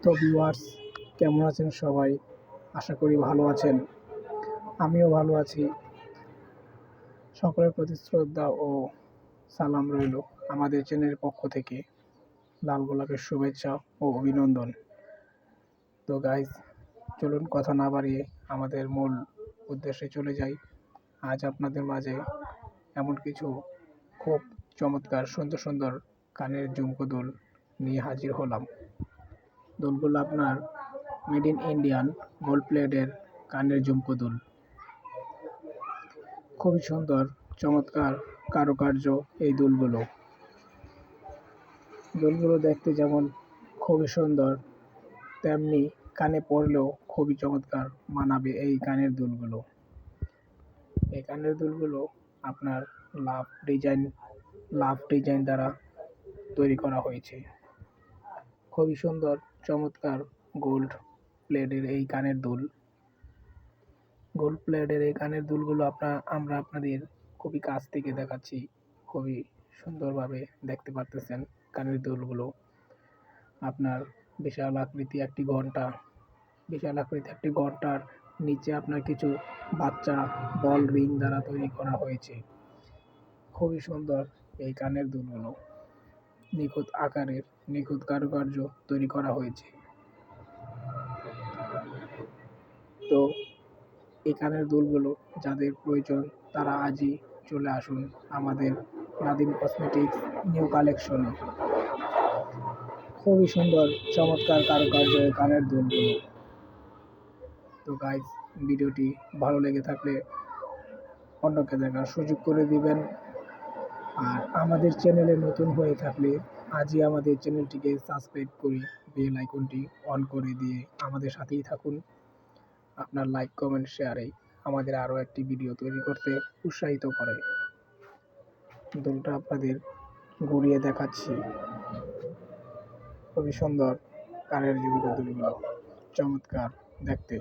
তো ভিউয়ার্স, কেমন আছেন সবাই? আশা করি ভালো আছেন। আমিও ভালো আছি। সকলের প্রতি শ্রদ্ধা ও সালাম রইল আমাদের চ্যানেলের পক্ষ থেকে। লাল গোলাপের শুভেচ্ছা ও অভিনন্দন। তো গাইজ, চলুন কথা না বাড়িয়ে আমাদের মূল উদ্দেশ্যে চলে যাই। আজ আপনাদের মাঝে এমন কিছু খুব চমৎকার সুন্দর সুন্দর কানের ঝুমকো দুল নিয়ে হাজির হলাম। দুলগুলো আপনার মেড ইন ইন্ডিয়ান গোল্ড প্লেটের কানের ঝুমকো দুল। খুবই সুন্দর চমৎকার কারুকার্য এই দুলগুলো দেখতে যেমন খুবই সুন্দর, তেমনি কানে পরলেও খুবই চমৎকার মানাবে এই কানের দুলগুলো। এই কানের দুলগুলো আপনার লাভ ডিজাইন দ্বারা তৈরি করা হয়েছে। খুবই সুন্দর চমৎকার গোল্ড প্লেটের এই কানের দুলগুলো আমরা আপনাদের খুবই কাছ থেকে দেখাচ্ছি। খুবই সুন্দরভাবে দেখতে পারতেছেন কানের দুলগুলো। আপনার বিশাল আকৃতি একটি ঘন্টার নিচে আপনার কিছু বাচ্চা বল রিং দ্বারা তৈরি করা হয়েছে। খুবই সুন্দর এই কানের দুলগুলো, নিখুঁত আকারের, নিখুঁত কারুকার্য তৈরি করা হয়েছে। তো এই কানের দুলগুলো যাদের প্রয়োজন তারা আজই চলে আসুন আমাদের নাদিম কসমেটিক্স নিউ কালেকশনে। খুবই সুন্দর চমৎকার কারুকার্য এই কানের দুলগুলো। তো গাইজ, ভিডিওটি ভালো লেগে থাকলে অন্যকে দেখার সুযোগ করে দিবেন। আর আমাদের চ্যানেলে নতুন হয়ে থাকলে আজই আমাদের চ্যানেলটিকে সাবস্ক্রাইব করে বেল আইকনটি অন করে দিয়ে আমাদের সাথেই থাকুন। আপনার লাইক, কমেন্ট, শেয়ারে আমাদের আরও একটি ভিডিও তৈরি করতে উৎসাহিত করে। দুলটা আপনাদের ঘুরিয়ে দেখাচ্ছি। খুবই সুন্দর কানের ঝুমকো দুলগুলো, চমৎকার দেখতে।